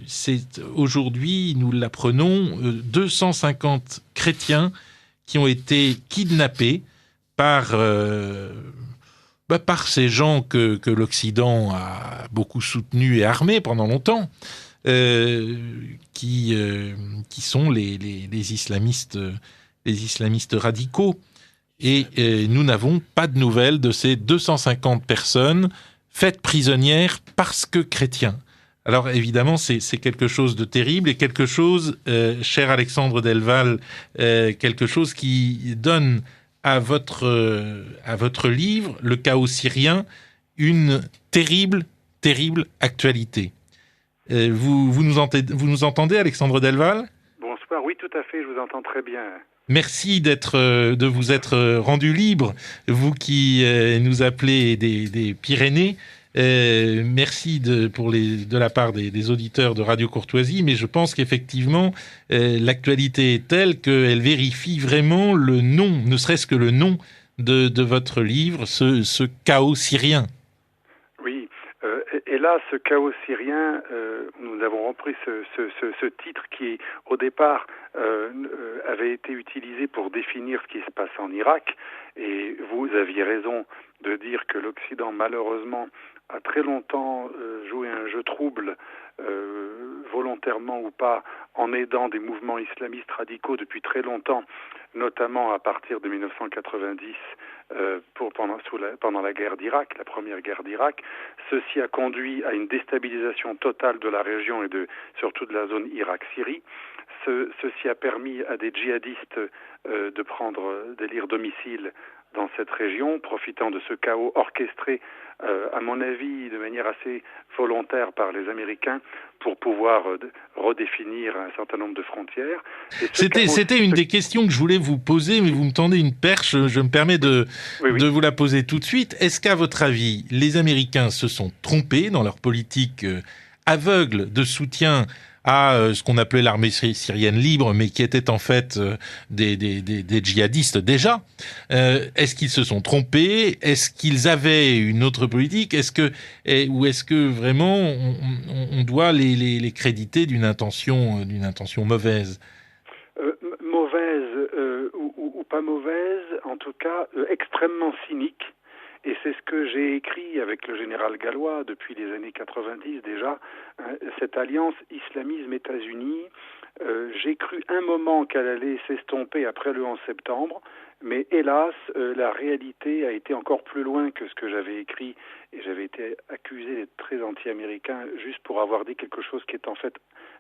c'est aujourd'hui, nous l'apprenons, 250 chrétiens qui ont été kidnappés par ces gens que l'Occident a beaucoup soutenus et armés pendant longtemps, qui sont les islamistes radicaux. Et nous n'avons pas de nouvelles de ces 250 personnes faites prisonnières parce que chrétiens. Alors évidemment, c'est quelque chose de terrible et quelque chose, cher Alexandre Delval, quelque chose qui donne à votre livre, Le chaos syrien, une terrible actualité. Vous nous entendez, Alexandre Delval ? Bonsoir, oui, tout à fait, je vous entends très bien. Merci de vous être rendu libre, vous qui nous appelez des Pyrénées. Merci de la part des auditeurs de Radio Courtoisie, mais je pense qu'effectivement, l'actualité est telle qu'elle vérifie vraiment le nom, ne serait-ce que le nom de votre livre, ce chaos syrien. Oui, et là, ce chaos syrien, nous avons repris ce titre qui, au départ, avait été utilisé pour définir ce qui se passe en Irak, et vous aviez raison de dire que l'Occident, malheureusement, a très longtemps joué un jeu trouble, volontairement ou pas, en aidant des mouvements islamistes radicaux depuis très longtemps, notamment à partir de 1990, pendant la guerre d'Irak, la première guerre d'Irak. Ceci a conduit à une déstabilisation totale de la région et surtout de la zone Irak-Syrie. Ceci a permis à des djihadistes d'élire domicile dans cette région, profitant de ce chaos orchestré, à mon avis, de manière assez volontaire par les Américains, pour pouvoir redéfinir un certain nombre de frontières. C'était une des questions que je voulais vous poser, mais vous me tendez une perche, je me permets de vous la poser tout de suite. Est-ce qu'à votre avis, les Américains se sont trompés dans leur politique aveugle de soutien à ce qu'on appelait l'armée syrienne libre, mais qui était en fait des djihadistes déjà? Est-ce qu'ils se sont trompés? Est-ce qu'ils avaient une autre politique? Ou est-ce que vraiment on doit les créditer d'une intention mauvaise? Mauvaise ou pas mauvaise, en tout cas extrêmement cynique. Et c'est ce que j'ai écrit avec le général Gallois depuis les années 90 déjà, cette alliance islamisme-États-Unis. J'ai cru un moment qu'elle allait s'estomper après le 11 septembre, mais hélas, la réalité a été encore plus loin que ce que j'avais écrit, et j'avais été accusé d'être très anti-américain juste pour avoir dit quelque chose qui est en fait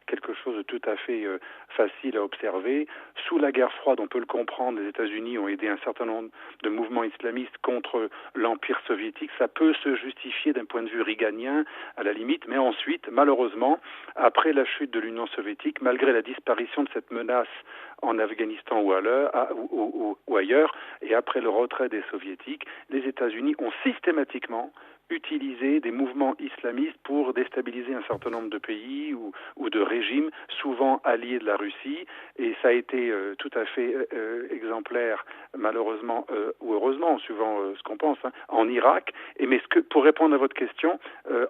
quelque chose de tout à fait facile à observer. Sous la guerre froide, on peut le comprendre, les États-Unis ont aidé un certain nombre de mouvements islamistes contre l'Empire soviétique. Ça peut se justifier d'un point de vue reaganien, à la limite, mais ensuite, malheureusement, après la chute de l'Union soviétique, malgré la disparition de cette menace en Afghanistan ou ailleurs, et après le retrait des soviétiques, les États-Unis ont systématiquement utiliser des mouvements islamistes pour déstabiliser un certain nombre de pays ou de régimes, souvent alliés de la Russie, et ça a été tout à fait exemplaire, malheureusement ou heureusement, suivant ce qu'on pense, en Irak. Pour répondre à votre question,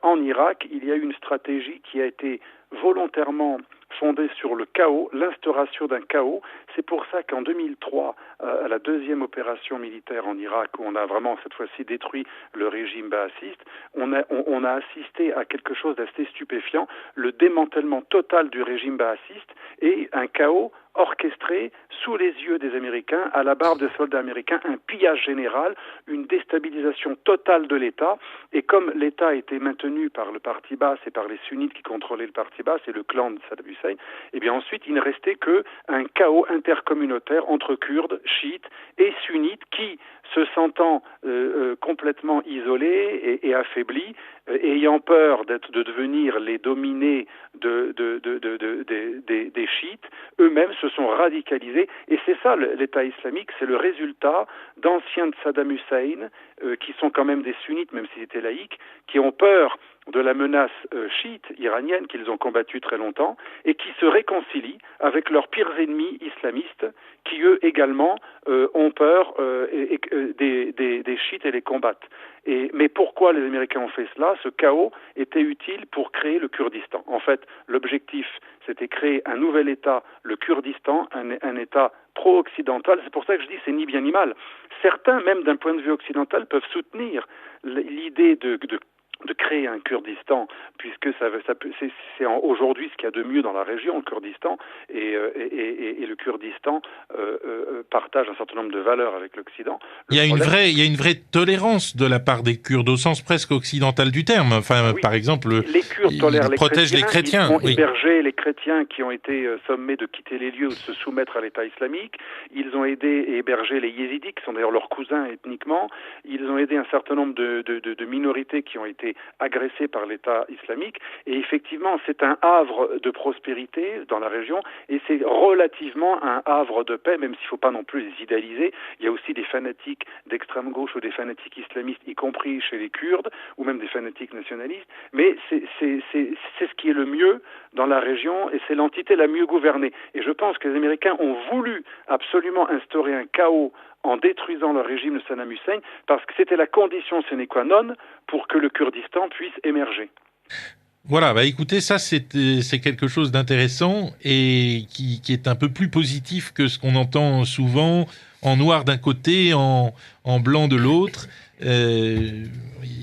en Irak, il y a eu une stratégie qui a été volontairement fondée sur le chaos, l'instauration d'un chaos. C'est pour ça qu'en 2003, à la deuxième opération militaire en Irak, où on a vraiment cette fois-ci détruit le régime baathiste, on a assisté à quelque chose d'assez stupéfiant, le démantèlement total du régime baathiste et un chaos orchestré sous les yeux des Américains, à la barbe des soldats américains, un pillage général, une déstabilisation totale de l'État. Et comme l'État était maintenu par le parti Baas et par les sunnites qui contrôlaient le parti Baas et le clan de Saddam Hussein, et bien ensuite il ne restait qu'un chaos intercommunautaire entre Kurdes, chiites et sunnites qui, se sentant complètement isolés et affaiblis, ayant peur de devenir les dominés des chiites, eux-mêmes se sont radicalisés. Et c'est ça l'État islamique, c'est le résultat d'anciens de Saddam Hussein, qui sont quand même des sunnites, même s'ils étaient laïcs, qui ont peur de la menace chiite iranienne qu'ils ont combattue très longtemps et qui se réconcilient avec leurs pires ennemis islamistes qui eux également ont peur des chiites et les combattent. Mais pourquoi les Américains ont fait cela? Ce chaos était utile pour créer le Kurdistan. En fait, l'objectif, c'était créer un nouvel État, le Kurdistan, un État pro-occidental. C'est pour ça que je dis c'est ni bien ni mal. Certains, même d'un point de vue occidental, peuvent soutenir l'idée de créer un Kurdistan, puisque c'est aujourd'hui ce qu'il y a de mieux dans la région, le Kurdistan, et le Kurdistan partage un certain nombre de valeurs avec l'Occident. Il y a une vraie tolérance de la part des Kurdes, au sens presque occidental du terme. Enfin, oui, par exemple, les Kurdes tolèrent ils protègent les chrétiens. Ils ont hébergé les chrétiens qui ont été sommés de quitter les lieux ou de se soumettre à l'État islamique. Ils ont aidé et hébergé les yézidis, qui sont d'ailleurs leurs cousins ethniquement. Ils ont aidé un certain nombre de minorités qui ont été agressées par l'État islamique. Et effectivement, c'est un havre de prospérité dans la région et c'est relativement un havre de paix, même s'il ne faut pas non plus les idéaliser. Il y a aussi des fanatiques d'extrême gauche ou des fanatiques islamistes, y compris chez les Kurdes, ou même des fanatiques nationalistes. Mais c'est ce qui est le mieux dans la région et c'est l'entité la mieux gouvernée. Et je pense que les Américains ont voulu absolument instaurer un chaos en détruisant le régime de Saddam Hussein, parce que c'était la condition sine qua non pour que le Kurdistan puisse émerger. Voilà, écoutez, ça c'est quelque chose d'intéressant et qui est un peu plus positif que ce qu'on entend souvent, en noir d'un côté, en blanc de l'autre.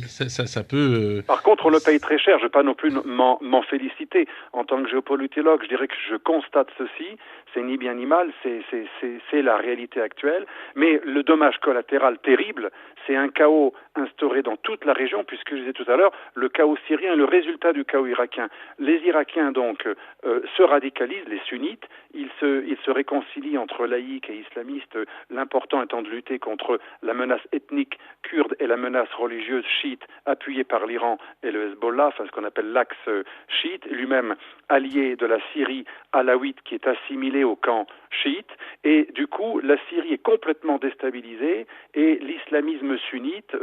Ça peut... Par contre, on le paye très cher. Je ne vais pas non plus m'en féliciter. En tant que géopolitologue, je dirais que je constate ceci. C'est ni bien ni mal, c'est la réalité actuelle. Mais le dommage collatéral terrible, c'est un chaos instauré dans toute la région, puisque je disais tout à l'heure, le chaos syrien est le résultat du chaos irakien. Les Irakiens, donc, se radicalisent, les sunnites, ils se réconcilient entre laïcs et islamistes, l'important étant de lutter contre la menace ethnique kurde et la menace religieuse chiite appuyée par l'Iran et le Hezbollah, enfin ce qu'on appelle l'axe chiite, lui-même allié de la Syrie alaouite qui est assimilée au camp chiite, et du coup la Syrie est complètement déstabilisée et l'islamisme sunnite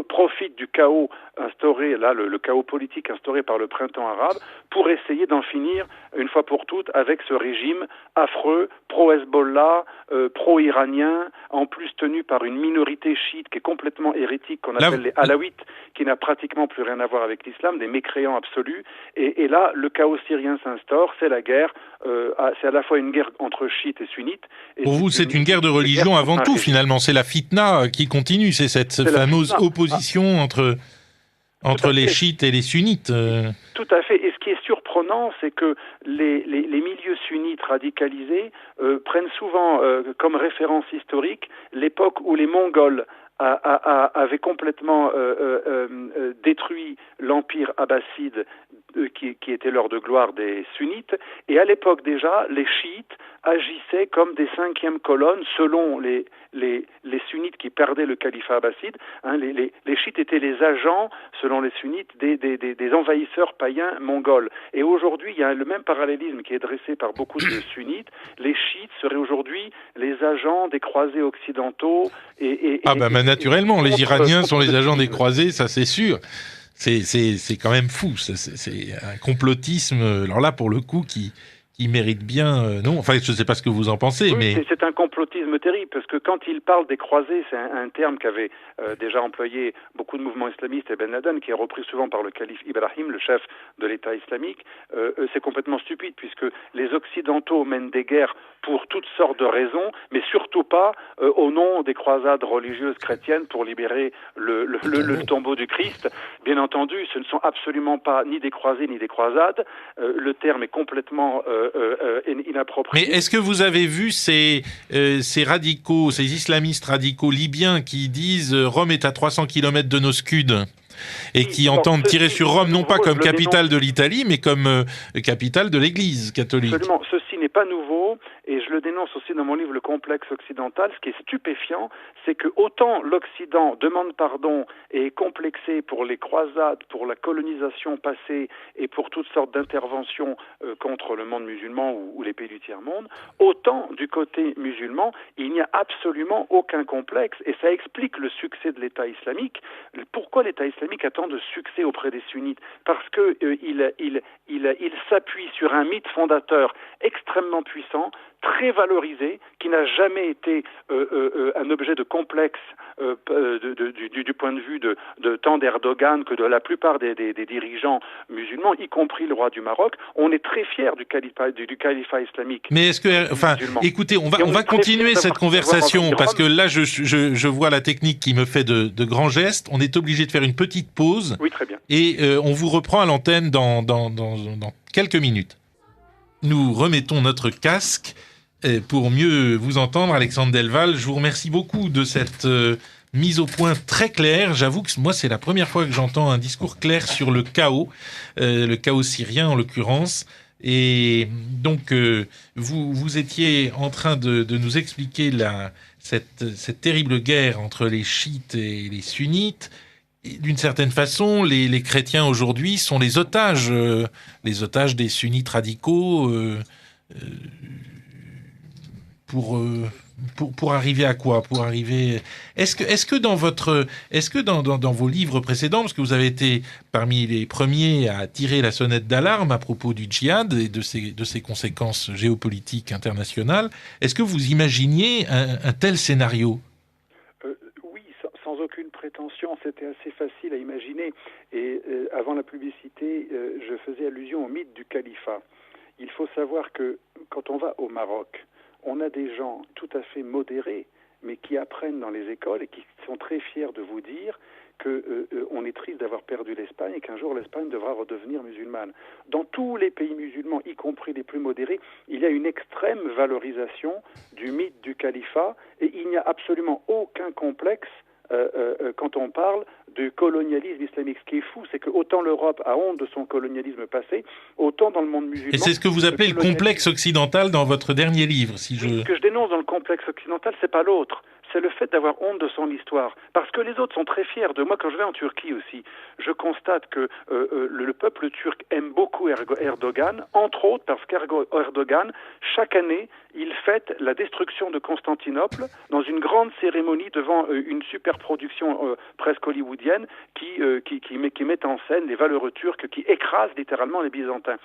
profite du chaos instauré, là le chaos politique instauré par le printemps arabe, pour essayer d'en finir une fois pour toutes avec ce régime affreux, pro-Hezbollah, pro-iranien, en plus tenu par une minorité chiite qui est complètement hérétique, qu'on appelle les alaouites, qui n'a pratiquement plus rien à voir avec l'islam, des mécréants absolus, et là le chaos syrien s'instaure, c'est la guerre, c'est à la fois une guerre entre chiites et sunnites. Et pour vous, c'est une guerre de religion avant tout, finalement, c'est la fitna qui continue, c'est cette fameuse opposition entre les chiites et les sunnites. Tout à fait. Et ce qui est surprenant, c'est que les milieux sunnites radicalisés prennent souvent comme référence historique l'époque où les Mongols avaient complètement détruit l'empire abbasside qui était l'heure de gloire des sunnites. Et à l'époque déjà, les chiites agissaient comme des cinquièmes colonnes selon les sunnites qui perdaient le califat abbasside. Les chiites étaient les agents, selon les sunnites, des envahisseurs païens mongols. Et aujourd'hui, il y a le même parallélisme qui est dressé par beaucoup de sunnites. Les chiites seraient aujourd'hui les agents des croisés occidentaux. Naturellement, les Iraniens sont les agents des croisés, ça c'est sûr. C'est quand même fou, c'est un complotisme, alors là pour le coup qui mérite bien, non, enfin je ne sais pas ce que vous en pensez, oui, mais... C'est un complotisme terrible, parce que quand il parle des croisés, c'est un terme qu'avait déjà employé beaucoup de mouvements islamistes et Ben Laden, qui est repris souvent par le calife Ibrahim, le chef de l'État islamique. C'est complètement stupide, puisque les Occidentaux mènent des guerres pour toutes sortes de raisons, mais surtout pas au nom des croisades religieuses chrétiennes pour libérer le tombeau du Christ. Bien entendu, ce ne sont absolument pas ni des croisés ni des croisades. Le terme est complètement inapproprié. Mais est-ce que vous avez vu ces radicaux, ces islamistes radicaux libyens qui disent Rome est à 300 km de nos scuds et qui entendent tirer sur Rome non pas comme capitale de l'Italie, mais comme capitale de l'Église catholique? Absolument. Ceci n'est pas nouveau, et je le dénonce aussi dans mon livre Le complexe occidental. Ce qui est stupéfiant, c'est que autant l'Occident demande pardon et est complexé pour les croisades, pour la colonisation passée et pour toutes sortes d'interventions contre le monde musulman ou les pays du tiers-monde, autant du côté musulman, il n'y a absolument aucun complexe, et ça explique le succès de l'État islamique. Pourquoi l'État islamique a tant de succès auprès des sunnites? Parce que il s'appuie sur un mythe fondateur extrêmement puissant, très valorisé, qui n'a jamais été un objet de complexe du point de vue de tant d'Erdogan que de la plupart des dirigeants musulmans, y compris le roi du Maroc. On est très fiers du califat islamique. Mais est-ce que, enfin, écoutez, on va continuer cette conversation parce que là, je vois la technique qui me fait de grands gestes. On est obligé de faire une petite pause. Oui, très bien. Et on vous reprend à l'antenne dans quelques minutes. Nous remettons notre casque pour mieux vous entendre, Alexandre Delval. Je vous remercie beaucoup de cette mise au point très claire. J'avoue que moi, c'est la première fois que j'entends un discours clair sur le chaos syrien en l'occurrence. Et donc, vous étiez en train de nous expliquer cette terrible guerre entre les chiites et les sunnites. Et d'une certaine façon, les chrétiens aujourd'hui sont les otages des sunnites radicaux pour arriver à quoi? Pour arriver. Est-ce que dans vos livres précédents, parce que vous avez été parmi les premiers à tirer la sonnette d'alarme à propos du djihad et de ses conséquences géopolitiques internationales, est-ce que vous imaginiez un tel scénario? Oui, sans aucune prétention, c'était assez facile à imaginer. Et avant la publicité, je faisais allusion au mythe du califat. Il faut savoir que quand on va au Maroc, on a des gens tout à fait modérés, mais qui apprennent dans les écoles et qui sont très fiers de vous dire qu'on est triste d'avoir perdu l'Espagne et qu'un jour l'Espagne devra redevenir musulmane. Dans tous les pays musulmans, y compris les plus modérés, il y a une extrême valorisation du mythe du califat et il n'y a absolument aucun complexe quand on parle du colonialisme islamique. Ce qui est fou, c'est que autant l'Europe a honte de son colonialisme passé, autant dans le monde musulman... Et c'est ce que vous appelez le complexe occidental dans votre dernier livre. Ce que je dénonce dans le complexe occidental, c'est pas l'autre. C'est le fait d'avoir honte de son histoire. Parce que les autres sont très fiers de moi. Quand je vais en Turquie aussi, je constate que le peuple turc aime beaucoup Erdogan, entre autres parce qu'Erdogan, chaque année, il fête la destruction de Constantinople dans une grande cérémonie devant une super production presque hollywoodienne qui met en scène les valeureux turcs qui écrasent littéralement les Byzantins.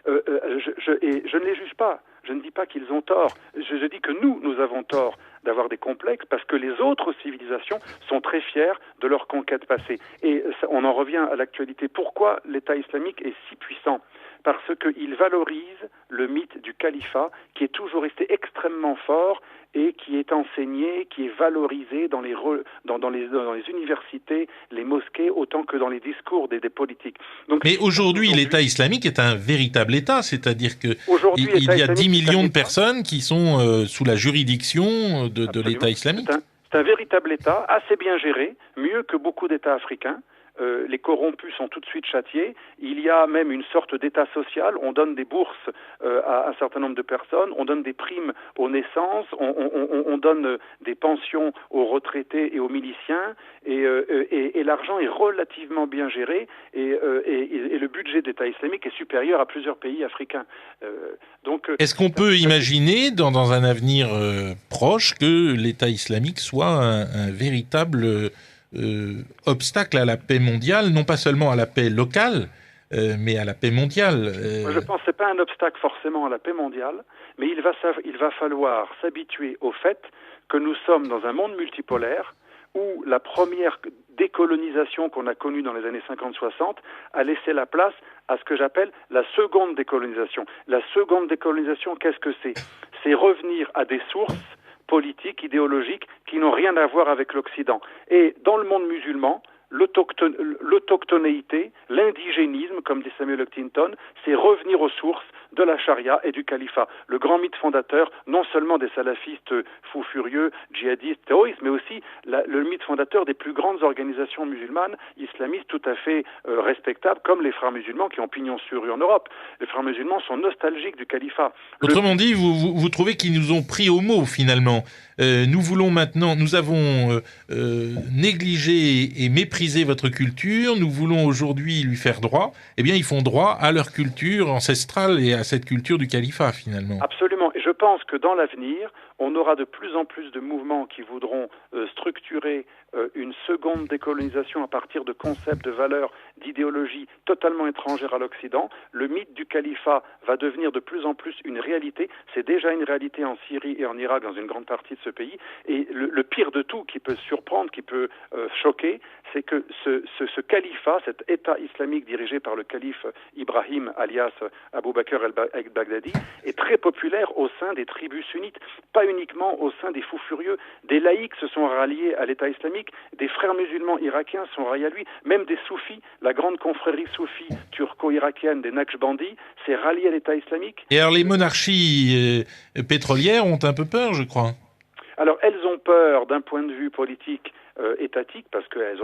Je ne les juge pas. Je ne dis pas qu'ils ont tort. Je dis que nous avons tort d'avoir des complexes parce que les autres civilisations sont très fières de leur conquête passée. Et on en revient à l'actualité. Pourquoi l'État islamique est si puissant? Parce qu'il valorise le mythe du califat qui est toujours resté extrêmement fort et qui est enseigné, qui est valorisé dans les universités, les mosquées, autant que dans les discours des politiques. Donc, mais aujourd'hui, l'État islamique est un véritable État, c'est-à-dire qu'il y a 10 millions de personnes qui sont sous la juridiction de l'État islamique. C'est un véritable État, assez bien géré, mieux que beaucoup d'États africains. Les corrompus sont tout de suite châtiés. Il y a même une sorte d'état social. On donne des bourses à un certain nombre de personnes. On donne des primes aux naissances. On donne des pensions aux retraités et aux miliciens. Et l'argent est relativement bien géré. Et le budget de l'État islamique est supérieur à plusieurs pays africains. Est-ce qu'on peut imaginer, dans un avenir proche, que l'État islamique soit un véritable obstacle à la paix mondiale, non pas seulement à la paix locale, mais à la paix mondiale? Moi, je pense que ce n'est pas un obstacle forcément à la paix mondiale, mais il va falloir s'habituer au fait que nous sommes dans un monde multipolaire où la première décolonisation qu'on a connue dans les années 50-60 a laissé la place à ce que j'appelle la seconde décolonisation. La seconde décolonisation, qu'est-ce que c'est? C'est revenir à des sources politiques, idéologiques, qui n'ont rien à voir avec l'Occident. Et dans le monde musulman, l'autochtonéité, l'indigénisme, comme dit Samuel Huntington, c'est revenir aux sources, de la charia et du califat. Le grand mythe fondateur, non seulement des salafistes fous furieux, djihadistes, terroristes, mais aussi le mythe fondateur des plus grandes organisations musulmanes, islamistes tout à fait respectables, comme les frères musulmans qui ont pignon sur rue en Europe. Les frères musulmans sont nostalgiques du califat. Autrement dit, vous trouvez qu'ils nous ont pris au mot finalement. Nous avons négligé et méprisé votre culture, nous voulons aujourd'hui lui faire droit. Eh bien, ils font droit à leur culture ancestrale et à cette culture du califat finalement. Absolument. Et je pense que dans l'avenir, on aura de plus en plus de mouvements qui voudront structurer une seconde décolonisation à partir de concepts, de valeurs, d'idéologies totalement étrangères à l'Occident. Le mythe du califat va devenir de plus en plus une réalité. C'est déjà une réalité en Syrie et en Irak, dans une grande partie de ce pays. Et le pire de tout, qui peut surprendre, qui peut choquer, c'est que ce califat, cet État islamique dirigé par le calife Ibrahim, alias Abu Bakr al-Baghdadi, est très populaire au sein des tribus sunnites, pas uniquement au sein des fous furieux. Des laïcs se sont ralliés à l'État islamique, des frères musulmans irakiens sont ralliés à lui, même des soufis, la grande confrérie soufie turco-irakienne des Naqshbandis s'est ralliée à l'État islamique. Et alors les monarchies pétrolières ont un peu peur, je crois. Alors elles ont peur d'un point de vue politique étatique, parce qu'elles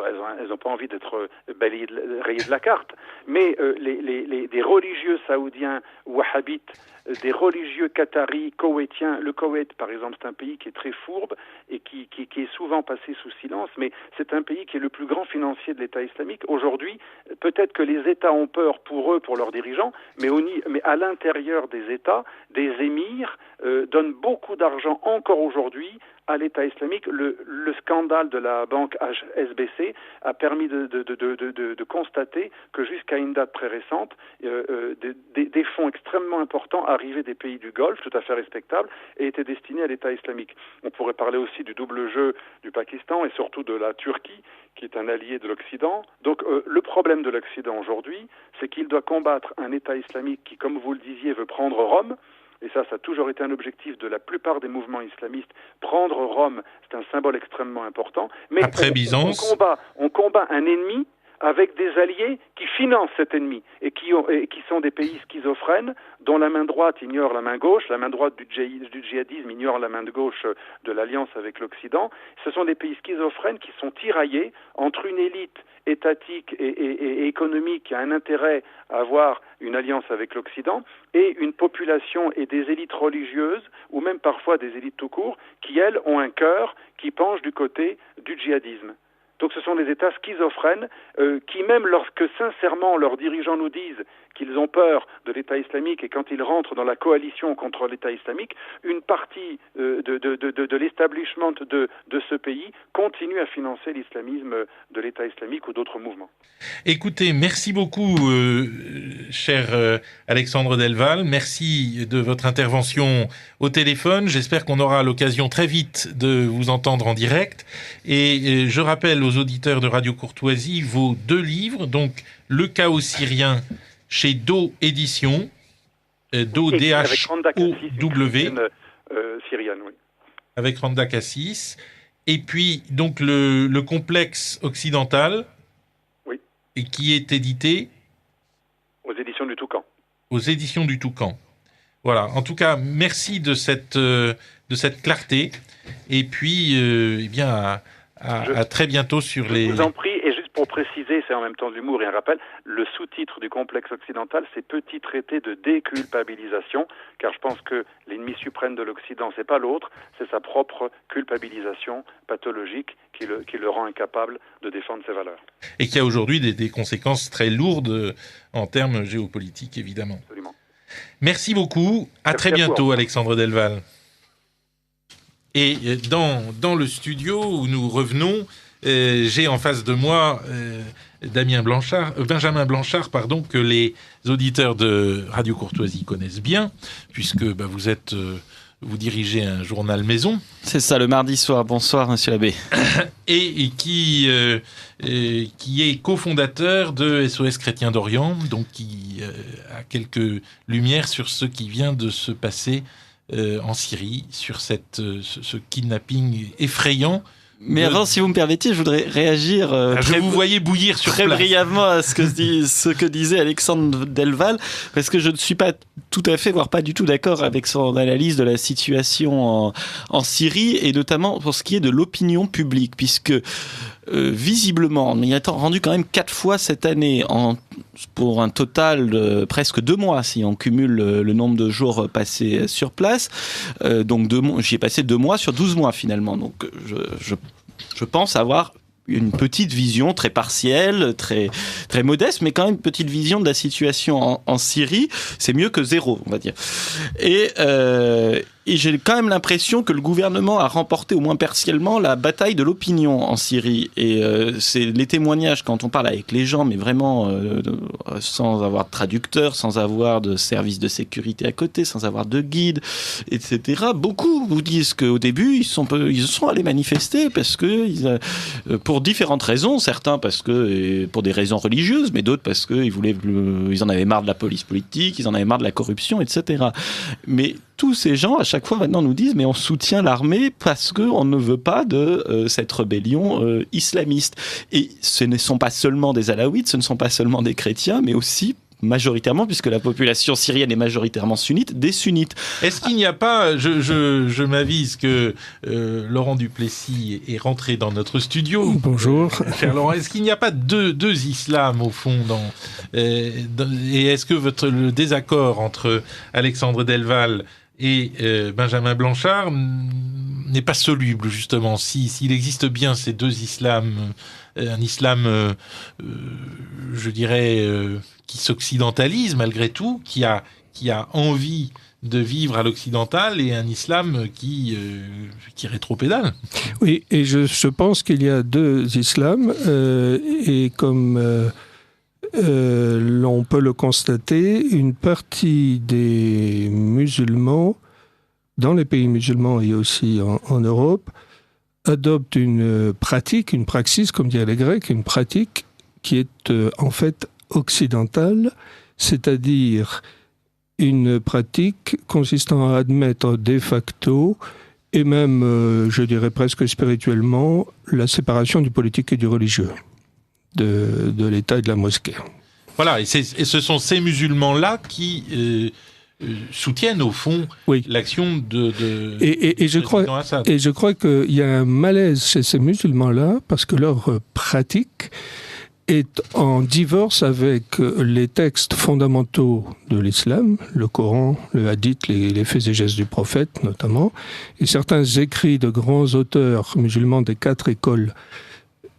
n'ont pas envie d'être rayées de la carte, mais des religieux saoudiens wahhabites, des religieux qataris, koweïtiens, le Koweït par exemple c'est un pays qui est très fourbe et qui est souvent passé sous silence, mais c'est un pays qui est le plus grand financier de l'État islamique. Aujourd'hui, peut-être que les États ont peur pour eux, pour leurs dirigeants, mais à l'intérieur des États, des émirs donnent beaucoup d'argent encore aujourd'hui à l'État islamique. Le scandale de la banque HSBC a permis de constater que jusqu'à une date très récente, des fonds extrêmement importants arrivaient des pays du Golfe, tout à fait respectables, et étaient destinés à l'État islamique. On pourrait parler aussi du double jeu du Pakistan et surtout de la Turquie, qui est un allié de l'Occident. Donc le problème de l'Occident aujourd'hui, c'est qu'il doit combattre un État islamique qui, comme vous le disiez, veut prendre Rome. Et ça a toujours été un objectif de la plupart des mouvements islamistes. Prendre Rome, c'est un symbole extrêmement important. Mais après Byzance, on combat un ennemi avec des alliés qui financent cet ennemi et qui sont des pays schizophrènes dont la main droite ignore la main gauche, la main droite du djihadisme ignore la main de gauche de l'alliance avec l'Occident. Ce sont des pays schizophrènes qui sont tiraillés entre une élite étatique et économique qui a un intérêt à avoir une alliance avec l'Occident et une population et des élites religieuses ou même parfois des élites tout court qui, elles, ont un cœur qui penche du côté du djihadisme. Donc ce sont des États schizophrènes qui, même lorsque sincèrement leurs dirigeants nous disent qu'ils ont peur de l'État islamique et quand ils rentrent dans la coalition contre l'État islamique, une partie de l'establishment de ce pays continue à financer l'islamisme de l'État islamique ou d'autres mouvements. Écoutez, merci beaucoup, cher Alexandre Delval. Merci de votre intervention au téléphone. J'espère qu'on aura l'occasion très vite de vous entendre en direct. Et je rappelle aux auditeurs de Radio Courtoisie vos 2 livres, donc Le chaos syrien chez Do Éditions, Do D-H-O-W, syrienne, oui. Avec Randa Kassis, et puis donc le complexe occidental, oui, et qui est édité aux éditions du Toucan. Aux éditions du Toucan. Voilà. En tout cas, merci de cette clarté, et puis eh bien à très bientôt sur les. Je vous en prie. Et juste pour préciser, c'est en même temps de l'humour et un rappel, le sous-titre du complexe occidental, c'est Petit traité de déculpabilisation, car je pense que l'ennemi suprême de l'Occident, c'est pas l'autre, c'est sa propre culpabilisation pathologique qui le rend incapable de défendre ses valeurs. Et qui a aujourd'hui des conséquences très lourdes en termes géopolitiques, évidemment. Absolument. Merci beaucoup. À très bientôt, Alexandre Delval. Et dans le studio où nous revenons, j'ai en face de moi Benjamin Blanchard, que les auditeurs de Radio Courtoisie connaissent bien, puisque vous dirigez un journal maison. C'est ça, le mardi soir. Bonsoir, monsieur l'abbé. Et qui est cofondateur de SOS Chrétiens d'Orient, donc qui a quelques lumières sur ce qui vient de se passer en Syrie, sur ce kidnapping effrayant Mais avant, si vous me permettiez, je voudrais réagir vous voyez bouillir sur très place. brièvement à ce que disait Alexandre Delval, parce que je ne suis pas tout à fait, voire pas du tout d'accord avec son analyse de la situation en Syrie, et notamment pour ce qui est de l'opinion publique, puisque visiblement, on y a rendu quand même 4 fois cette année, pour un total de presque 2 mois, si on cumule le nombre de jours passés sur place. Donc j'y ai passé 2 mois sur 12 mois finalement. Donc je pense avoir une petite vision très partielle, très, très modeste, mais quand même une petite vision de la situation en Syrie. C'est mieux que 0, on va dire. Et j'ai quand même l'impression que le gouvernement a remporté, au moins partiellement, la bataille de l'opinion en Syrie. Et c'est les témoignages, quand on parle avec les gens, mais vraiment sans avoir de traducteur, sans avoir de service de sécurité à côté, sans avoir de guide, etc. Beaucoup vous disent qu'au début, ils sont allés manifester parce que pour différentes raisons, certains parce que pour des raisons religieuses, mais d'autres parce qu'ils ils en avaient marre de la police politique, ils en avaient marre de la corruption, etc. Mais tous ces gens, à chaque fois maintenant, nous disent mais on soutient l'armée parce qu'on ne veut pas de cette rébellion islamiste. Et ce ne sont pas seulement des alaouites, ce ne sont pas seulement des chrétiens, mais aussi majoritairement, puisque la population syrienne est majoritairement sunnite, des sunnites. Est-ce qu'il n'y a pas, je m'avise que Laurent Duplessis est rentré dans notre studio. Bonjour. Cher Laurent, est-ce qu'il n'y a pas deux islams au fond et est-ce que le désaccord entre Alexandre Delval et Benjamin Blanchard n'est pas soluble, justement, s'il existe bien ces deux islams, un islam, je dirais, qui s'occidentalise malgré tout, qui a envie de vivre à l'occidental, et un islam qui rétropédale. Oui, et je pense qu'il y a deux islams, et comme l'on peut le constater, une partie des musulmans, dans les pays musulmans et aussi en Europe, adopte une praxis, comme diraient les Grecs, une pratique qui est en fait occidentale, c'est-à-dire une pratique consistant à admettre de facto, et même, je dirais presque spirituellement, la séparation du politique et du religieux, de l'État et de la mosquée. Voilà, et ce sont ces musulmans-là qui soutiennent au fond l'action de je crois Assad. Et je crois qu'il y a un malaise chez ces musulmans-là parce que leur pratique est en divorce avec les textes fondamentaux de l'islam, le Coran, le hadith, les faits et gestes du prophète notamment, et certains écrits de grands auteurs musulmans des 4 écoles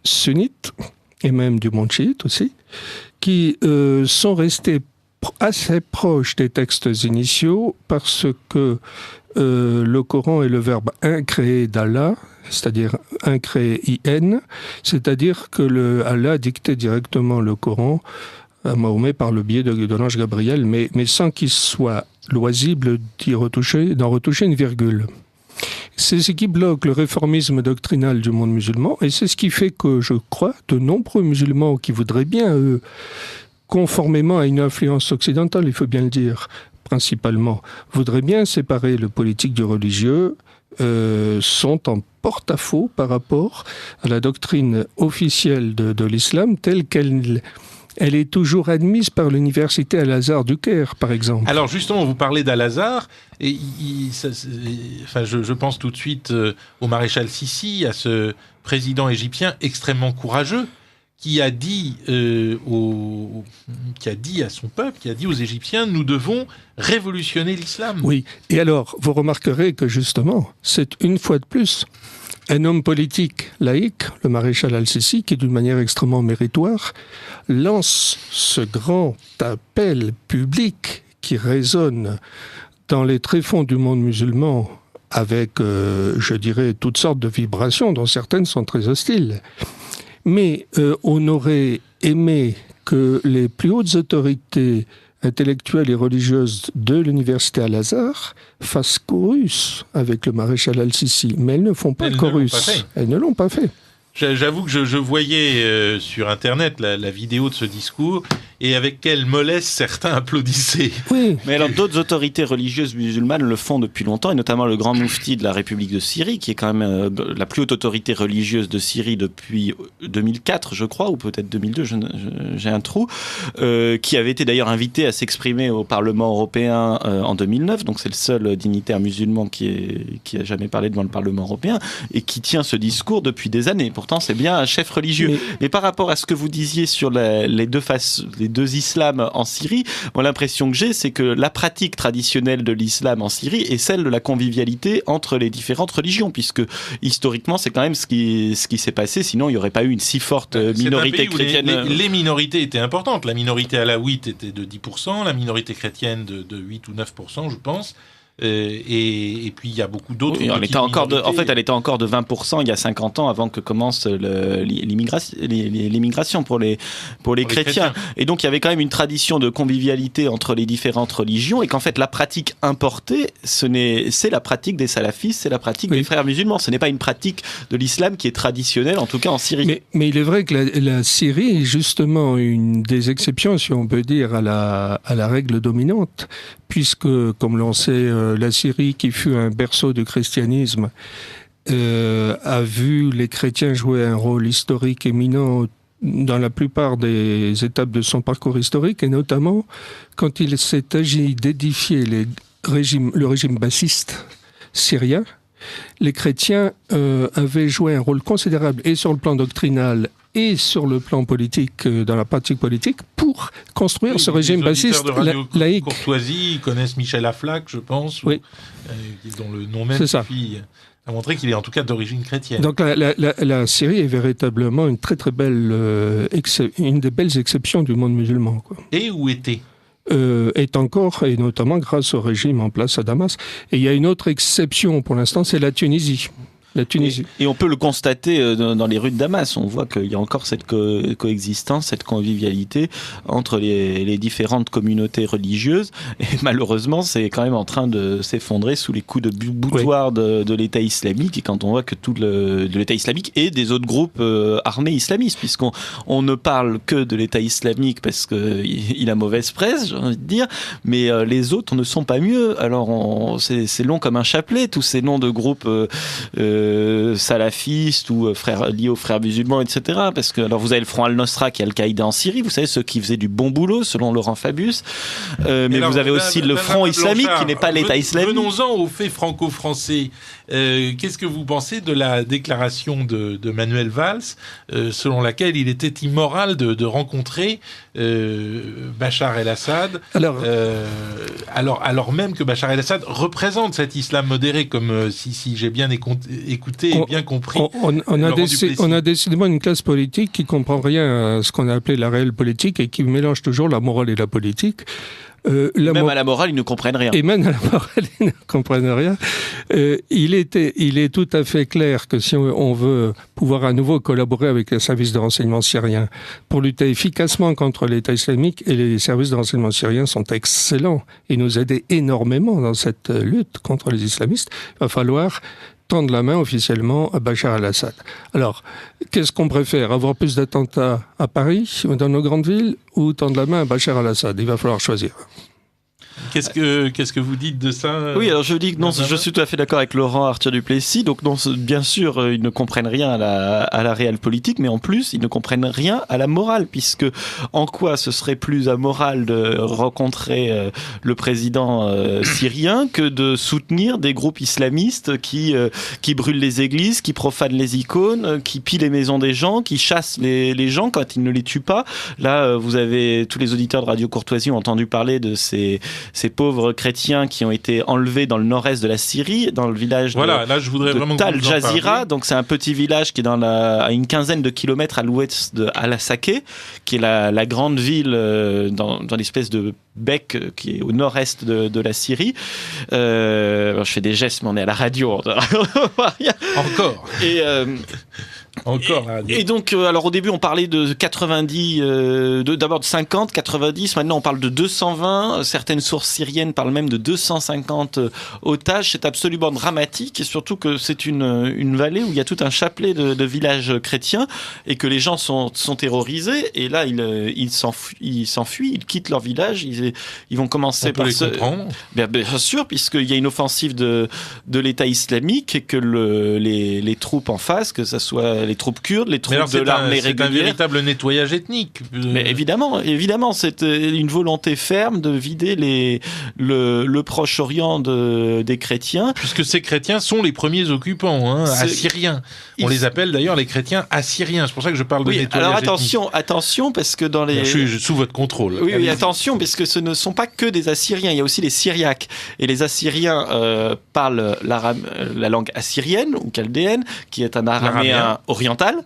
sunnites, et même du monde chiite aussi, qui sont restés assez proche des textes initiaux parce que le Coran est le verbe incréé d'Allah, c'est-à-dire incréé IN, c'est-à-dire que Allah dictait directement le Coran à Mahomet par le biais de l'ange Gabriel, mais sans qu'il soit loisible d'en retoucher une virgule. C'est ce qui bloque le réformisme doctrinal du monde musulman, et c'est ce qui fait que, je crois, de nombreux musulmans qui voudraient bien, conformément à une influence occidentale, il faut bien le dire, principalement, voudraient bien séparer le politique du religieux, sont en porte-à-faux par rapport à la doctrine officielle de l'islam telle qu'elle est toujours admise par l'université Al-Azhar du Caire, par exemple. Alors justement, vous parlez d'Al-Azhar, et je pense tout de suite au maréchal Sissi, à ce président égyptien extrêmement courageux, qui a dit à son peuple, qui a dit aux Égyptiens, nous devons révolutionner l'islam. Oui, et alors, vous remarquerez que justement, c'est une fois de plus un homme politique laïque, le maréchal al-Sissi, qui d'une manière extrêmement méritoire, lance ce grand appel public qui résonne dans les tréfonds du monde musulman avec, je dirais, toutes sortes de vibrations, dont certaines sont très hostiles. Mais on aurait aimé que les plus hautes autorités intellectuelles et religieuses de l'université Al-Azhar fassent chorus avec le maréchal al-Sissi. Mais elles ne font pas chorus. Elles ne l'ont pas fait. J'avoue que je voyais sur Internet la vidéo de ce discours et avec quelle mollesse certains applaudissaient. Oui. Mais alors d'autres autorités religieuses musulmanes le font depuis longtemps, et notamment le grand moufti de la République de Syrie, qui est quand même la plus haute autorité religieuse de Syrie depuis 2004, je crois, ou peut-être 2002, j'ai un trou, qui avait été d'ailleurs invité à s'exprimer au Parlement européen en 2009, donc c'est le seul dignitaire musulman qui a jamais parlé devant le Parlement européen, et qui tient ce discours depuis des années. Pourtant, c'est bien un chef religieux. Mais par rapport à ce que vous disiez sur les deux islams en Syrie, moi l'impression que j'ai, c'est que la pratique traditionnelle de l'islam en Syrie est celle de la convivialité entre les différentes religions, puisque historiquement c'est quand même ce qui s'est passé, sinon il n'y aurait pas eu une si forte minorité chrétienne. Les minorités étaient importantes, la minorité alaouite était de 10%, la minorité chrétienne de 8 ou 9%, je pense. Et puis il y a beaucoup d'autres. Oui, elle était encore de 20% il y a 50 ans avant que commence l'immigration pour les chrétiens. Et donc il y avait quand même une tradition de convivialité entre les différentes religions, et qu'en fait la pratique importée, c'est la pratique des salafistes, c'est la pratique des frères musulmans. Ce n'est pas une pratique de l'islam qui est traditionnelle, en tout cas en Syrie. Mais il est vrai que la Syrie est justement une des exceptions, si on peut dire, à la règle dominante, puisque, comme l'on sait, la Syrie, qui fut un berceau du christianisme, a vu les chrétiens jouer un rôle historique éminent dans la plupart des étapes de son parcours historique, et notamment quand il s'est agi d'édifier le régime bassiste syrien. Les chrétiens avaient joué un rôle considérable, et sur le plan doctrinal et sur le plan politique, dans la pratique politique, pour construire ce régime bassiste laïque. Courtoisie, ils connaissent Michel Aflaq, je pense, dont le nom même suffit à montrer qu'il est en tout cas d'origine chrétienne. Donc la Syrie est véritablement une très très belle, une des belles exceptions du monde musulman, quoi. Et où était est encore, et notamment grâce au régime en place à Damas. Et il y a une autre exception pour l'instant, c'est la Tunisie. Et on peut le constater dans les rues de Damas. On voit qu'il y a encore cette coexistence, cette convivialité entre les différentes communautés religieuses. Et malheureusement, c'est quand même en train de s'effondrer sous les coups de boutoir de l'État islamique. Et quand on voit que de l'État islamique et des autres groupes armés islamistes, puisqu'on ne parle que de l'État islamique parce qu'il a mauvaise presse, j'ai envie de dire, mais les autres ne sont pas mieux. Alors c'est long comme un chapelet, tous ces noms de groupes salafistes ou liés aux frères musulmans, etc. Parce que alors vous avez le Front Al-Nosra qui est Al-Qaïda en Syrie, vous savez, ceux qui faisaient du bon boulot selon Laurent Fabius, mais alors, vous avez aussi le Front islamique qui n'est pas l'État islamique. Venons-en aux faits franco-français. Qu'est-ce que vous pensez de la déclaration de Manuel Valls, selon laquelle il était immoral de rencontrer Bachar el-Assad, alors même que Bachar el-Assad représente cet islam modéré, comme si j'ai bien écouté et bien compris. On a décidément une classe politique qui ne comprend rien à ce qu'on a appelé la réelle politique et qui mélange toujours la morale et la politique. Même à la morale, ils ne comprennent rien. Et même à la morale, ils ne comprennent rien. Il est tout à fait clair que si on veut pouvoir à nouveau collaborer avec les services de renseignement syriens pour lutter efficacement contre l'État islamique, et les services de renseignement syriens sont excellents et nous aident énormément dans cette lutte contre les islamistes, il va falloir tendre la main officiellement à Bachar el-Assad. Alors, qu'est-ce qu'on préfère ? Avoir plus d'attentats à Paris, dans nos grandes villes, ou tendre la main à Bachar el-Assad ? Il va falloir choisir. Qu'est-ce que vous dites de ça ? Oui, alors je dis que non, je suis tout à fait d'accord avec Laurent Arthur Duplessis. Donc non, bien sûr, ils ne comprennent rien à la réelle politique, mais en plus, ils ne comprennent rien à la morale, puisque en quoi ce serait plus amoral de rencontrer le président syrien que de soutenir des groupes islamistes qui brûlent les églises, qui profanent les icônes, qui pillent les maisons des gens, qui chassent les gens quand ils ne les tuent pas. Là, vous avez tous les auditeurs de Radio Courtoisie ont entendu parler de ces pauvres chrétiens qui ont été enlevés dans le nord-est de la Syrie, dans le village de Tal Jazira. Donc c'est un petit village qui est à une quinzaine de kilomètres à l'ouest de Al-Saké, qui est la grande ville dans l'espèce de bec qui est au nord-est de la Syrie. Je fais des gestes, mais on est à la radio. Encore. Encore. Et donc, alors au début, on parlait de 90, d'abord de 50, 90. Maintenant, on parle de 220. Certaines sources syriennes parlent même de 250 otages. C'est absolument dramatique, et surtout que c'est une vallée où il y a tout un chapelet de villages chrétiens et que les gens sont terrorisés. Et là, ils s'enfuient, ils quittent leur village. Ils vont commencer par se comprendre. Bien sûr, puisqu'il y a une offensive de l'État islamique et que les troupes en face, que ce soit les troupes kurdes, les troupes de l'armée régulière. C'est un véritable nettoyage ethnique. Mais évidemment, c'est une volonté ferme de vider le Proche-Orient des chrétiens. Puisque ces chrétiens sont les premiers occupants, assyriens. On les appelle d'ailleurs les chrétiens assyriens. C'est pour ça que je parle de nettoyage ethnique. Alors attention, parce que dans les... Je suis sous votre contrôle. Oui, attention, parce que ce ne sont pas que des Assyriens, il y a aussi les Syriaques. Et les Assyriens parlent la langue assyrienne ou chaldéenne, qui est un araméen oriental,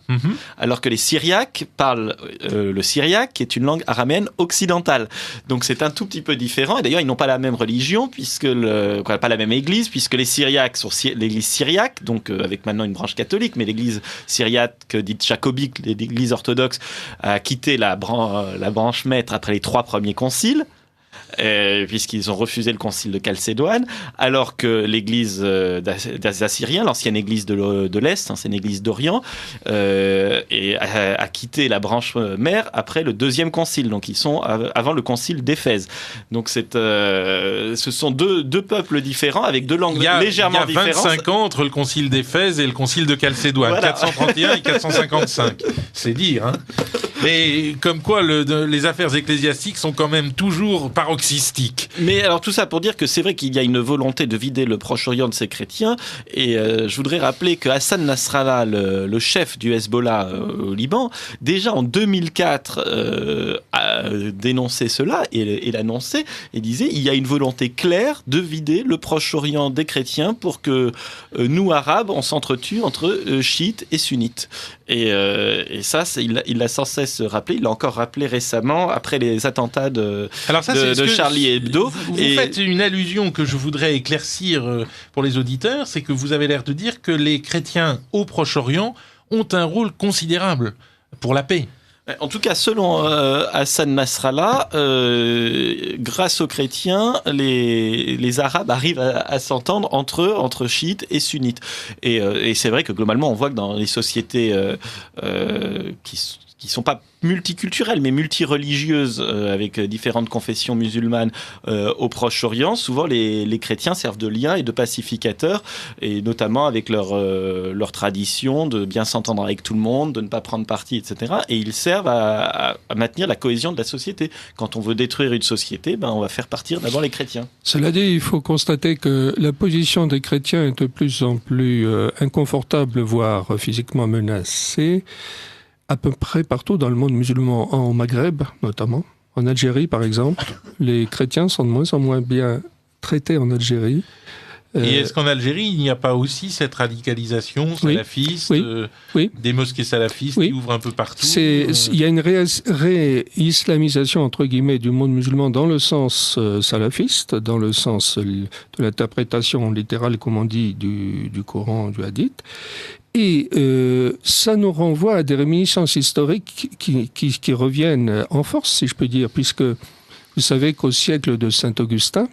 alors que les Syriaques parlent le syriaque, qui est une langue araméenne occidentale. Donc c'est un tout petit peu différent. Et d'ailleurs, ils n'ont pas la même religion, pas la même église, puisque les Syriaques sont l'église syriaque, donc avec maintenant une branche catholique, mais l'église syriaque dite jacobique, l'église orthodoxe, a quitté la branche maître après les 3 premiers conciles. Puisqu'ils ont refusé le concile de Chalcédoine, alors que l'église des Assyriens, l'ancienne église de l'Est, c'est une église d'Orient, a quitté la branche mère après le 2e concile, donc ils sont avant le concile d'Éphèse. Donc ce sont deux peuples différents avec 2 langues légèrement différentes. Il y a 25 ans entre le concile d'Éphèse et le concile de Chalcédoine, voilà. 431 et 455. C'est dire, hein. Mais comme quoi les affaires ecclésiastiques sont quand même toujours paroxystiques. Mais alors tout ça pour dire que c'est vrai qu'il y a une volonté de vider le Proche-Orient de ces chrétiens. Et je voudrais rappeler que Hassan Nasrallah, le chef du Hezbollah au Liban, déjà en 2004 a dénoncé cela et l'annonçait et disait il y a une volonté claire de vider le Proche-Orient des chrétiens pour que nous, Arabes, on s'entretue entre chiites et sunnites. Et ça, il l'a sans cesse rappelé. Il l'a encore rappelé récemment après les attentats de Charlie Hebdo. Vous faites une allusion que je voudrais éclaircir pour les auditeurs, c'est que vous avez l'air de dire que les chrétiens au Proche-Orient ont un rôle considérable pour la paix. En tout cas, selon Hassan Nasrallah, grâce aux chrétiens, les Arabes arrivent à s'entendre entre chiites et sunnites. Et c'est vrai que globalement, on voit que dans les sociétés qui sont pas multiculturelles, mais multireligieuses, avec différentes confessions musulmanes au Proche-Orient, souvent les chrétiens servent de lien et de pacificateurs, et notamment avec leur tradition de bien s'entendre avec tout le monde, de ne pas prendre parti, etc. Et ils servent à maintenir la cohésion de la société. Quand on veut détruire une société, on va faire partir d'abord les chrétiens. Cela dit, il faut constater que la position des chrétiens est de plus en plus inconfortable, voire physiquement menacée, à peu près partout dans le monde musulman, au Maghreb notamment. En Algérie, par exemple, les chrétiens sont de moins en moins bien traités en Algérie. Et est-ce qu'en Algérie, il n'y a pas aussi cette radicalisation salafiste, des mosquées salafistes qui ouvrent un peu partout Il y a une réislamisation, entre guillemets, du monde musulman dans le sens salafiste, dans le sens de l'interprétation littérale, comme on dit, du Coran, du Hadith. Et ça nous renvoie à des réminiscences historiques qui reviennent en force, si je peux dire, puisque vous savez qu'au siècle de Saint-Augustin,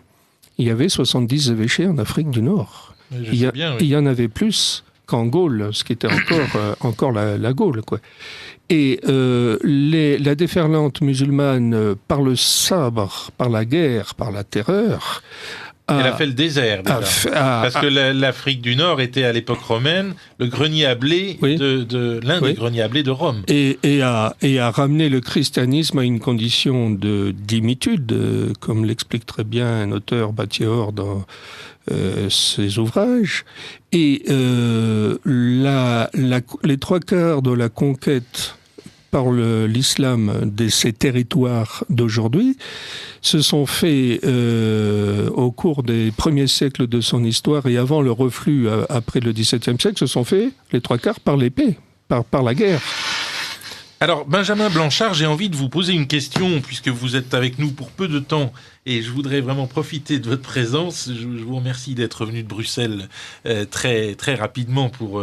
il y avait 70 évêchés en Afrique du Nord. Il y en avait plus qu'en Gaule, ce qui était encore la Gaule, quoi. Et la déferlante musulmane par le sabre, par la guerre, par la terreur... Elle a fait le désert, déjà. Parce que l'Afrique du Nord était, à l'époque romaine, le grenier à blé l'un des greniers à blé de Rome. Et a ramené le christianisme à une condition de dimitude, comme l'explique très bien un auteur, Battior, dans ses ouvrages. Et les 3/4 de la conquête par l'islam de ces territoires d'aujourd'hui se sont faits au cours des premiers siècles de son histoire et avant le reflux après le XVIIe siècle, se sont faits les 3/4 par l'épée, par la guerre. Alors, Benjamin Blanchard, j'ai envie de vous poser une question, puisque vous êtes avec nous pour peu de temps, et je voudrais vraiment profiter de votre présence. Je vous remercie d'être venu de Bruxelles très, très rapidement pour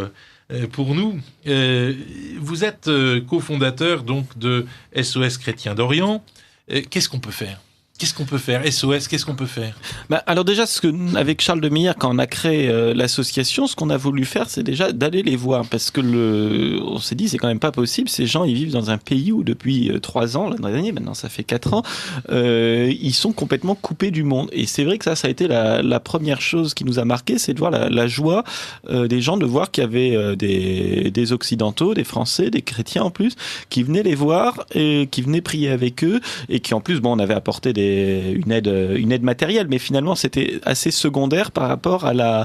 pour nous. Vous êtes cofondateur donc de SOS Chrétiens d'Orient. Qu'est-ce qu'on peut faire ? SOS, qu'est-ce qu'on peut faire ? Alors déjà, avec Charles de Meyer, quand on a créé l'association, ce qu'on a voulu faire, c'est déjà d'aller les voir. Parce que on s'est dit, c'est quand même pas possible. Ces gens, ils vivent dans un pays où depuis 3 ans, l'année dernière, maintenant ça fait 4 ans, ils sont complètement coupés du monde. Et c'est vrai que ça a été la première chose qui nous a marqué, c'est de voir la joie des gens de voir qu'il y avait des Occidentaux, des Français, des chrétiens en plus, qui venaient les voir et qui venaient prier avec eux. Et qui en plus, on avait apporté une aide matérielle, mais finalement c'était assez secondaire par rapport à la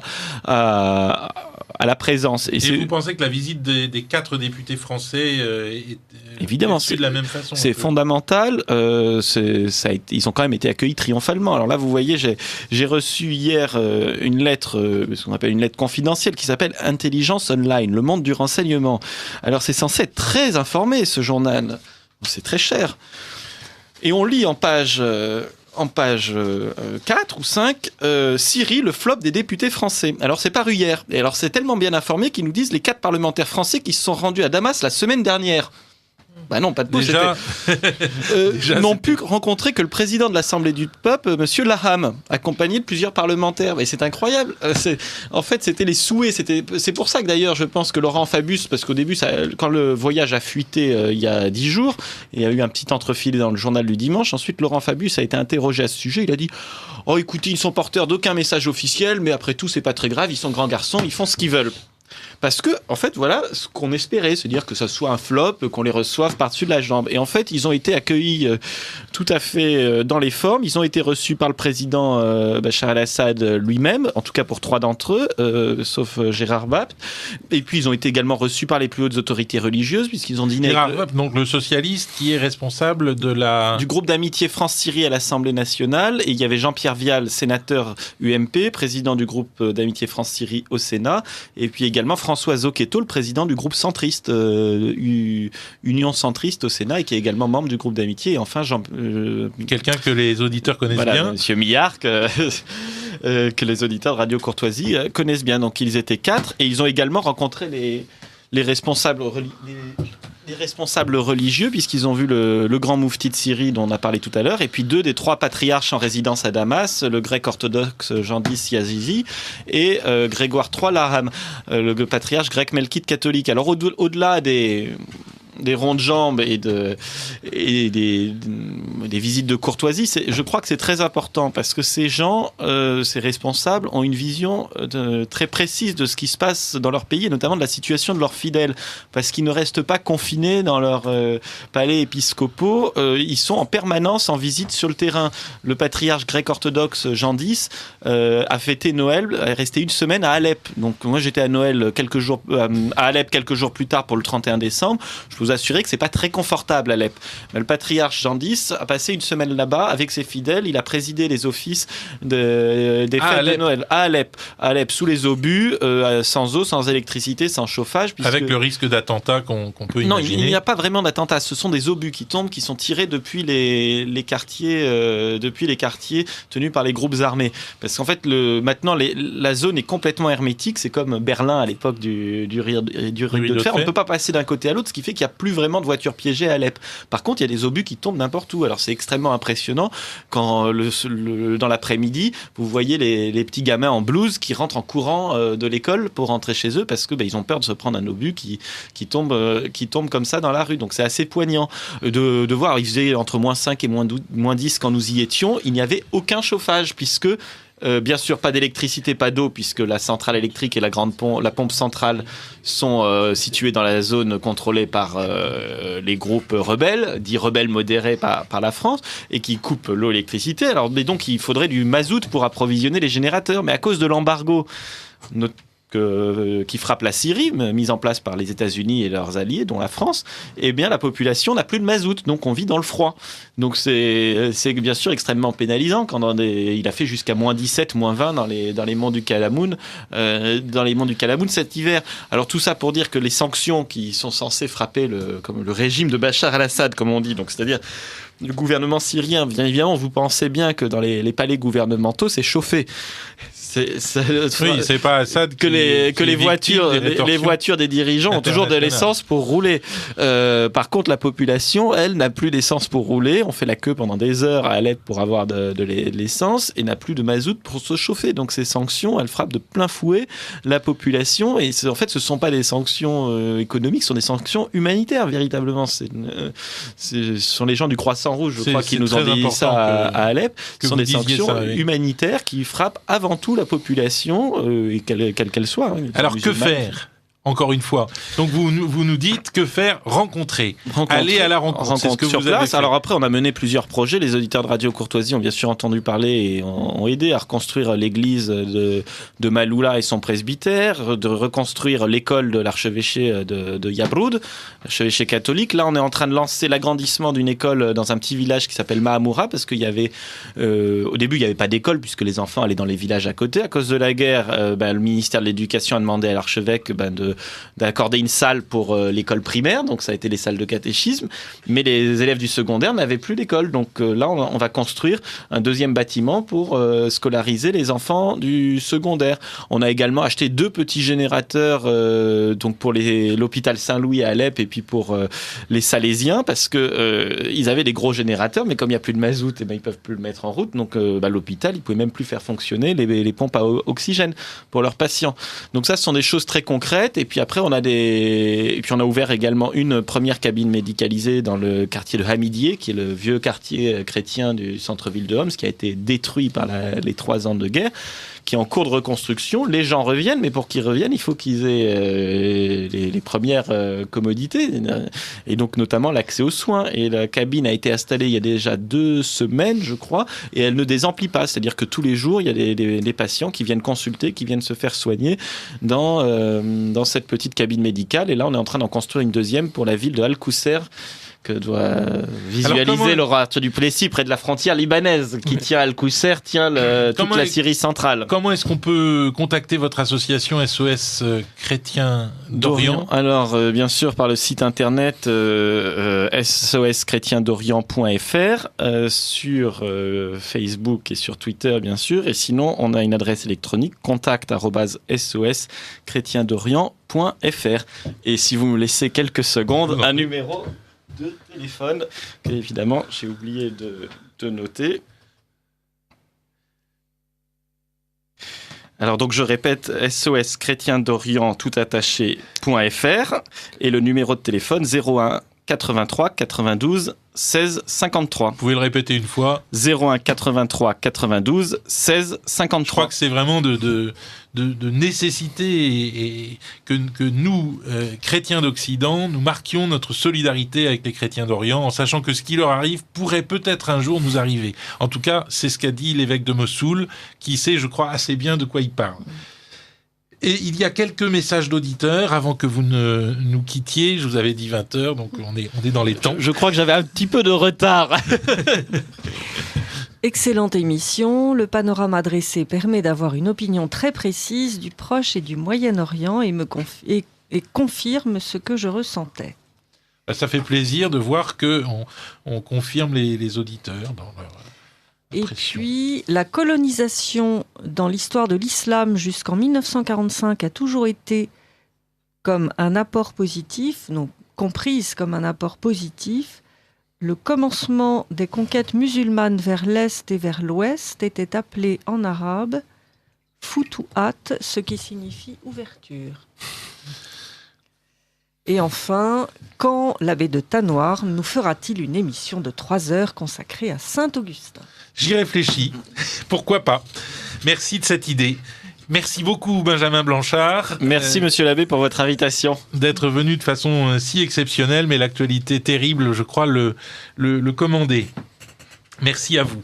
présence. Et vous pensez que la visite des 4 députés français est évidemment de la même façon ? C'est fondamental. Ils ont quand même été accueillis triomphalement. Alors là, vous voyez, j'ai reçu hier une lettre, ce qu'on appelle une lettre confidentielle, qui s'appelle Intelligence Online, le monde du renseignement. Alors c'est censé être très informé, ce journal. C'est très cher. Et on lit en page 4 ou 5, Syrie, le flop des députés français. Alors c'est paru hier. Et alors c'est tellement bien informé qu'ils nous disent les 4 parlementaires français qui se sont rendus à Damas la semaine dernière. Non, pas de peau, déjà, n'ont pu rencontrer que le président de l'Assemblée du peuple, Monsieur Laham, accompagné de plusieurs parlementaires. Mais c'est incroyable. En fait, c'était les souhaits. C'est pour ça que d'ailleurs, je pense que Laurent Fabius, parce qu'au début, quand le voyage a fuité il y a 10 jours, il y a eu un petit entrefilé dans le journal du dimanche. Ensuite, Laurent Fabius a été interrogé à ce sujet. Il a dit « Oh, écoutez, ils ne sont porteurs d'aucun message officiel, mais après tout, c'est pas très grave. Ils sont grands garçons, ils font ce qu'ils veulent. » Parce que, en fait, voilà ce qu'on espérait, c'est dire que ça soit un flop, qu'on les reçoive par-dessus de la jambe. Et en fait, ils ont été accueillis tout à fait dans les formes. Ils ont été reçus par le président Bachar el-Assad lui-même, en tout cas pour 3 d'entre eux, sauf Gérard Bapt. Et puis, ils ont été également reçus par les plus hautes autorités religieuses, puisqu'ils ont dîné... Gérard Bapt, donc le socialiste qui est responsable du groupe d'amitié France-Syrie à l'Assemblée nationale. Et il y avait Jean-Pierre Vial, sénateur UMP, président du groupe d'amitié France-Syrie au Sénat. Et puis également François Zocchetto, le président du groupe centriste, Union centriste au Sénat, et qui est également membre du groupe d'amitié. Et enfin, quelqu'un que les auditeurs connaissent bien. Monsieur Millard, que les auditeurs de Radio Courtoisie connaissent bien. Donc, ils étaient 4, et ils ont également rencontré les responsables religieux, puisqu'ils ont vu le grand moufti de Syrie dont on a parlé tout à l'heure, et puis 2 des 3 patriarches en résidence à Damas, le grec orthodoxe Jandis Yazizi et Grégoire III Laham, le patriarche grec melkite catholique. Alors au-delà des ronds de jambes et des visites de courtoisie, je crois que c'est très important parce que ces gens, ces responsables, ont une vision très précise de ce qui se passe dans leur pays et notamment de la situation de leurs fidèles, parce qu'ils ne restent pas confinés dans leurs palais épiscopaux, ils sont en permanence en visite sur le terrain. Le patriarche grec orthodoxe Jean X a fêté Noël, est resté 1 semaine à Alep. Donc moi j'étais à Noël à Alep quelques jours plus tard pour le 31 décembre. Je peux vous assurer que c'est pas très confortable à Alep. Mais le patriarche Jean X a passé 1 semaine là-bas avec ses fidèles. Il a présidé les offices des fêtes de Noël à Alep, sous les obus, sans eau, sans électricité, sans chauffage. Avec le risque d'attentat qu'on peut imaginer. Non, il n'y a pas vraiment d'attentat. Ce sont des obus qui tombent, qui sont tirés depuis les quartiers tenus par les groupes armés. Parce qu'en fait, maintenant, la zone est complètement hermétique. C'est comme Berlin à l'époque du rideau de fer. On ne peut pas passer d'un côté à l'autre, ce qui fait qu'il n'y a plus vraiment de voitures piégées à Alep. Par contre, il y a des obus qui tombent n'importe où. Alors, c'est extrêmement impressionnant quand, dans l'après-midi, vous voyez les petits gamins en blouse qui rentrent en courant de l'école pour rentrer chez eux parce que ils ont peur de se prendre un obus qui tombe comme ça dans la rue. Donc, c'est assez poignant de voir. Il faisait entre -5 et -10 quand nous y étions. Il n'y avait aucun chauffage puisque bien sûr, pas d'électricité, pas d'eau, puisque la centrale électrique et la pompe centrale sont situées dans la zone contrôlée par les groupes rebelles, dits rebelles modérés par la France, et qui coupent l'eau et l'électricité. Alors, mais donc, il faudrait du mazout pour approvisionner les générateurs. Mais à cause de l'embargo qui frappe la Syrie, mise en place par les États-Unis et leurs alliés, dont la France, eh bien la population n'a plus de mazout, donc on vit dans le froid. Donc c'est bien sûr extrêmement pénalisant quand il a fait jusqu'à -17, -20 dans les monts du Kalamoun, cet hiver. Alors tout ça pour dire que les sanctions qui sont censées frapper comme le régime de Bachar el-Assad, comme on dit, donc c'est-à-dire le gouvernement syrien, bien évidemment, vous pensez bien que dans les palais gouvernementaux, c'est chauffé. Oui, c'est pas Assad que les voitures des dirigeants ont toujours de l'essence pour rouler. Par contre, la population, elle, n'a plus d'essence pour rouler. On fait la queue pendant des heures à Alep pour avoir de l'essence et n'a plus de mazout pour se chauffer. Donc ces sanctions, elles frappent de plein fouet la population. Et en fait, ce ne sont pas des sanctions économiques, ce sont des sanctions humanitaires, véritablement. Ce sont les gens du Croissant Rouge, je crois, qui nous ont dit ça à Alep. Ce sont des sanctions humanitaires qui frappent avant tout la population, quelle qu'elle soit. Hein, alors que faire ? Encore une fois. Donc vous nous dites que faire ? Rencontrer. Aller à la rencontre. C'est ce que sur vous avez place. fait. Alors après, on a mené plusieurs projets. Les auditeurs de Radio Courtoisie ont bien sûr entendu parler et ont aidé à reconstruire l'église de Maloula et son presbytère, de reconstruire l'école de l'archevêché de Yabroud, l'archevêché catholique. Là, on est en train de lancer l'agrandissement d'une école dans un petit village qui s'appelle Mahamoura, parce qu'il y avait, au début, il n'y avait pas d'école puisque les enfants allaient dans les villages à côté. À cause de la guerre, le ministère de l'Éducation a demandé à l'archevêque d'accorder une salle pour l'école primaire, donc ça a été les salles de catéchisme, mais les élèves du secondaire n'avaient plus d'école, donc là on va construire un deuxième bâtiment pour scolariser les enfants du secondaire. On a également acheté 2 petits générateurs donc pour l'hôpital Saint-Louis à Alep et puis pour les Salésiens, parce que ils avaient des gros générateurs, mais comme il n'y a plus de mazout, ils peuvent plus le mettre en route, donc l'hôpital, ils pouvaient même plus faire fonctionner les pompes à oxygène pour leurs patients. Donc ça, ce sont des choses très concrètes. Et puis après, on a ouvert également une première cabine médicalisée dans le quartier de Hamidié, qui est le vieux quartier chrétien du centre-ville de Homs, qui a été détruit par les 3 ans de guerre, qui est en cours de reconstruction. Les gens reviennent, mais pour qu'ils reviennent, il faut qu'ils aient les premières commodités, et donc notamment l'accès aux soins. Et la cabine a été installée il y a déjà 2 semaines, je crois, et elle ne désemplit pas. C'est-à-dire que tous les jours, il y a des patients qui viennent consulter, qui viennent se faire soigner dans cette petite cabine médicale. Et là, on est en train d'en construire une deuxième pour la ville de Al-Qousser, que doit visualiser l'orateur du Plessis près de la frontière libanaise, qui tient Al-Qousser, toute la Syrie centrale. Comment est-ce qu'on peut contacter votre association SOS Chrétien d'Orient ? Alors, bien sûr, par le site internet soschrétiendorient.fr, sur Facebook et sur Twitter, bien sûr. Et sinon, on a une adresse électronique, contact@soschrétiendorient.fr. Et si vous me laissez quelques secondes, un numéro de téléphone que évidemment j'ai oublié de noter. Alors donc je répète, soschrétiendorient tout attaché.fr et le numéro de téléphone 01 83 92 16 53. Vous pouvez le répéter une fois. 01 83 92 16 53. Je crois que c'est vraiment de nécessité et que nous, chrétiens d'Occident, nous marquions notre solidarité avec les chrétiens d'Orient en sachant que ce qui leur arrive pourrait peut-être un jour nous arriver. En tout cas, c'est ce qu'a dit l'évêque de Mossoul, qui sait, je crois, assez bien de quoi il parle. Et il y a quelques messages d'auditeurs avant que vous ne nous quittiez. Je vous avais dit 20h, donc on est dans les temps. Je crois que j'avais un petit peu de retard. Excellente émission. Le panorama dressé permet d'avoir une opinion très précise du Proche et du Moyen-Orient et confirme ce que je ressentais. Ça fait plaisir de voir qu'on confirme les auditeurs dans leur... Et puis, la colonisation dans l'histoire de l'islam jusqu'en 1945 a toujours été comme un apport positif, donc comprise comme un apport positif. Le commencement des conquêtes musulmanes vers l'Est et vers l'Ouest était appelé en arabe « futuhat », ce qui signifie « ouverture ». Et enfin, quand l'abbé de Tanoir nous fera-t-il une émission de 3 heures consacrée à Saint-Augustin ? J'y réfléchis. Pourquoi pas ? Merci de cette idée. Merci beaucoup, Benjamin Blanchard. Merci, monsieur l'abbé, pour votre invitation. D'être venu de façon si exceptionnelle, mais l'actualité terrible, je crois, le commandait. Merci à vous.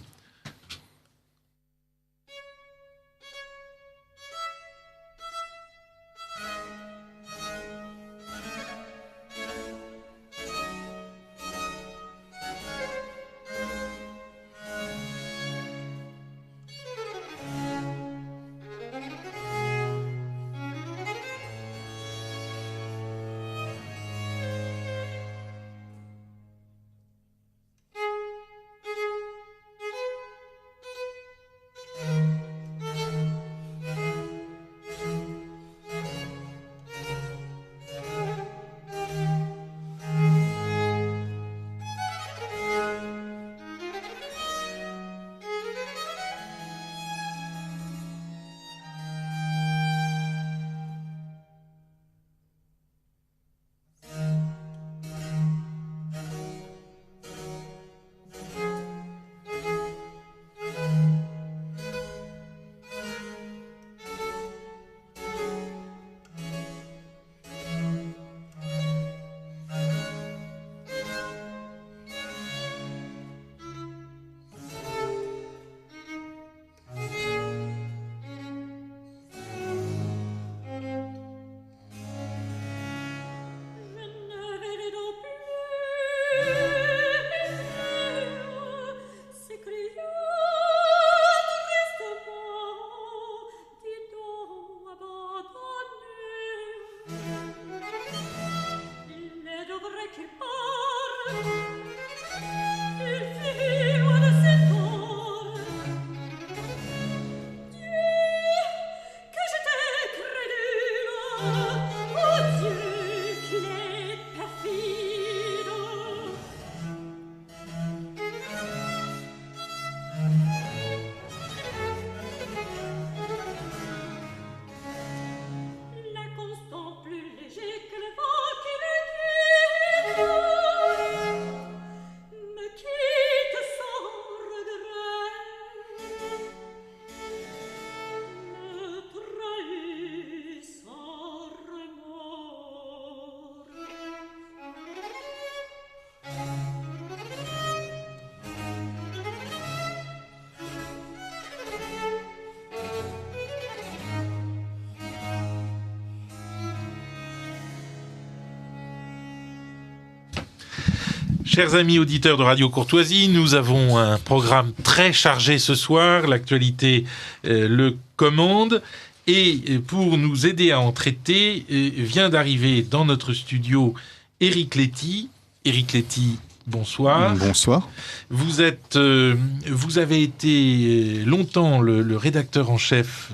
Chers amis auditeurs de Radio Courtoisie, nous avons un programme très chargé ce soir. L'actualité le commande. Et pour nous aider à en traiter, vient d'arriver dans notre studio Éric Letty. Éric Letty, bonsoir. Bonsoir. Vous avez été longtemps le rédacteur en chef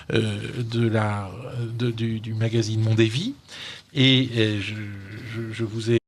du magazine Mondévie. Et je vous ai